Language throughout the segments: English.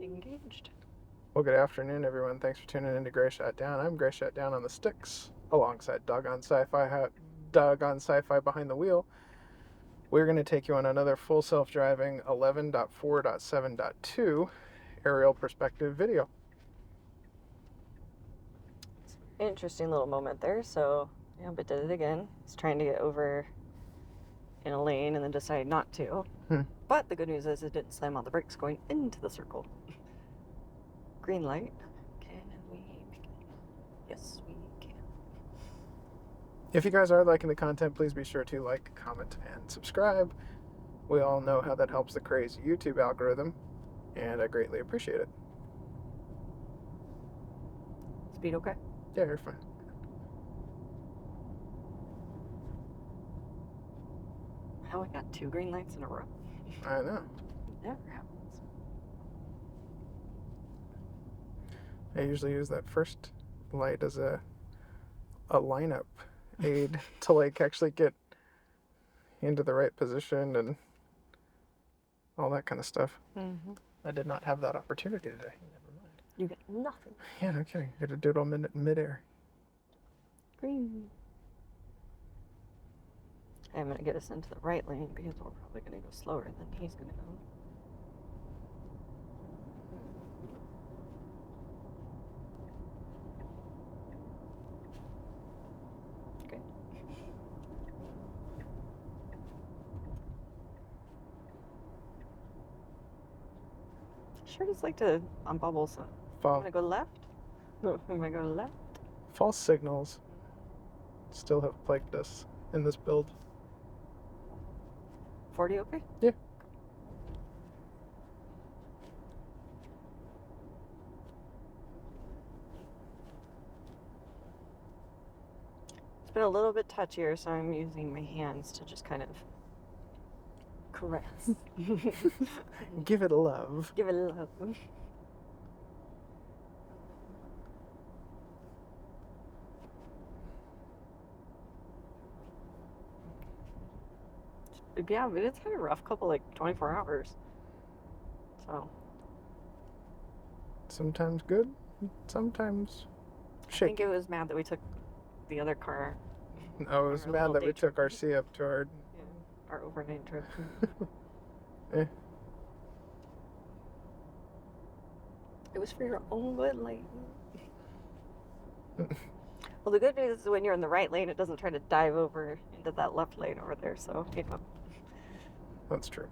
Engaged. Well, good afternoon, everyone. Thanks for tuning in to Gray Shot Down. I'm Gray Shot Down on the sticks, alongside Doggone Sci-Fi behind the wheel. We're going to take you on another full self-driving 11.4.7.2 aerial perspective video. Interesting little moment there. So, yeah, but did it again. He's trying to get over in a lane and then decided not to. But the good news is it didn't slam on the brakes going into the circle. Green light. Can we make it? Yes, we can. If you guys are liking the content, please be sure to like, comment, and subscribe. We all know how that helps the crazy YouTube algorithm, and I greatly appreciate it. Speed okay? Yeah, you're fine. How I got 2 green lights in a row? I know. Never happens. I usually use that first light as a lineup aid to like actually get into the right position and all that kind of stuff. Mm-hmm. I did not have that opportunity today. Never mind. You get nothing. Yeah, no kidding. I had to do it all mid-air. Green. I'm going to get us into the right lane because we're probably going to go slower than he's going to go. Okay. Sure just like to on bubbles. I'm going to go left. I'm going to go left. False signals still have plagued us in this build. 40 okay? Yeah. It's been a little bit touchier, so I'm using my hands to just kind of caress. Give it love. Give it love. Yeah, but it's had a rough couple, like 24 hours. So. Sometimes good, sometimes shaky. I think it was mad that we took the other car. No, it was mad that we took our C up to our overnight trip. It was for your own good, like. Well, the good news is when you're in the right lane, it doesn't try to dive over into that left lane over there, so, you know. That's true.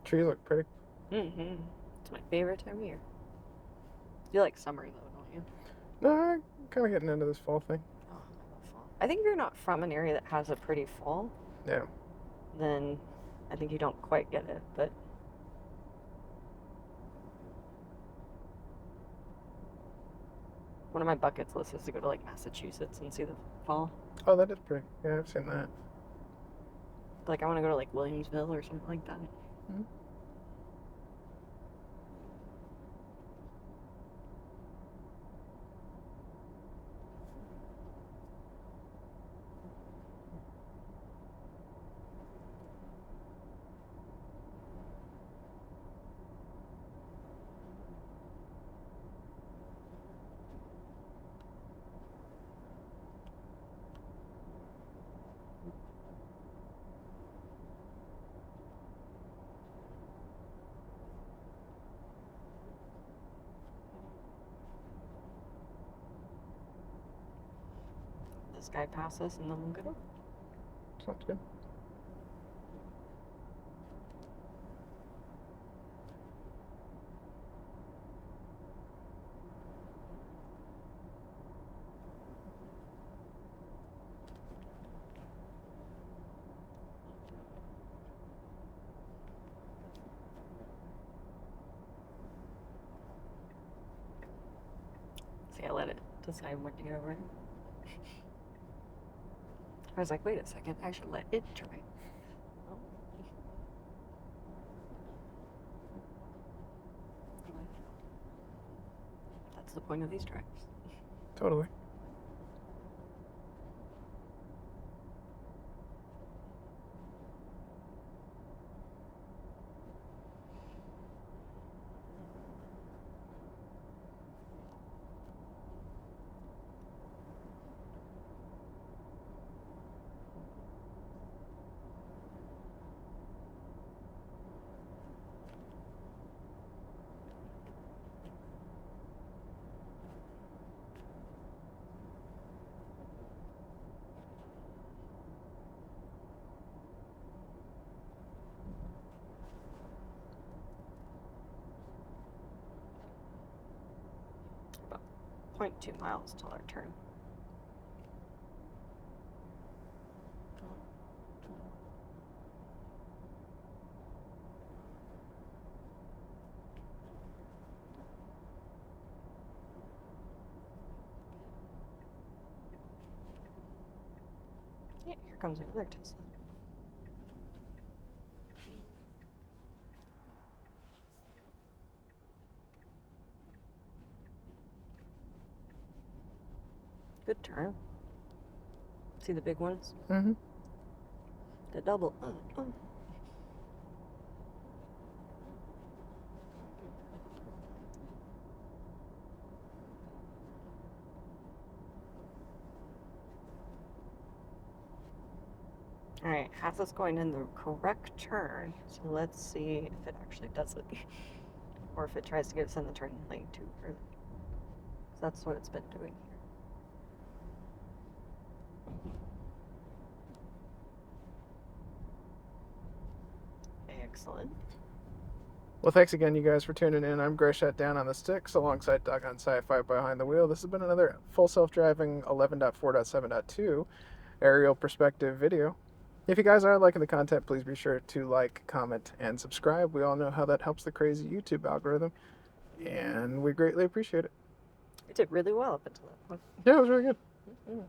Trees look pretty. Mm-hmm. It's my favorite time of year. You like summer, though, don't you? No, I'm kind of getting into this fall thing. Oh, I love fall. I think if you're not from an area that has a pretty fall, yeah, then I think you don't quite get it, but... One of my buckets lists is to go to, like, Massachusetts and see the fall. Oh, that is pretty. Yeah, I've seen that. Like, I want to go to, like, Williamsville or something like that. Mm-hmm. This guy passes and then we'll go. Sounds good. See, I let it decide when to get over. I was like, wait a second, I should let it try. Oh. That's the point of these drives. Totally. About 0.2 miles till our turn. Yeah, here comes another Tesla. Good turn. See the big ones? Mm-hmm. The double. Alright, has us going in the correct turn. So let's see if it actually does it. Or if it tries to get us in the turning lane too early. Because that's what it's been doing here. Excellent. Well, thanks again, you guys, for tuning in. I'm Grishat down on the sticks alongside Doggone Sci-Fi behind the wheel. This has been another full self-driving 11.4.7.2 aerial perspective video. If you guys are liking the content, please be sure to like, comment, and subscribe. We all know how that helps the crazy YouTube algorithm, and we greatly appreciate it. We did really well up until that point. Yeah, it was really good. Mm-hmm.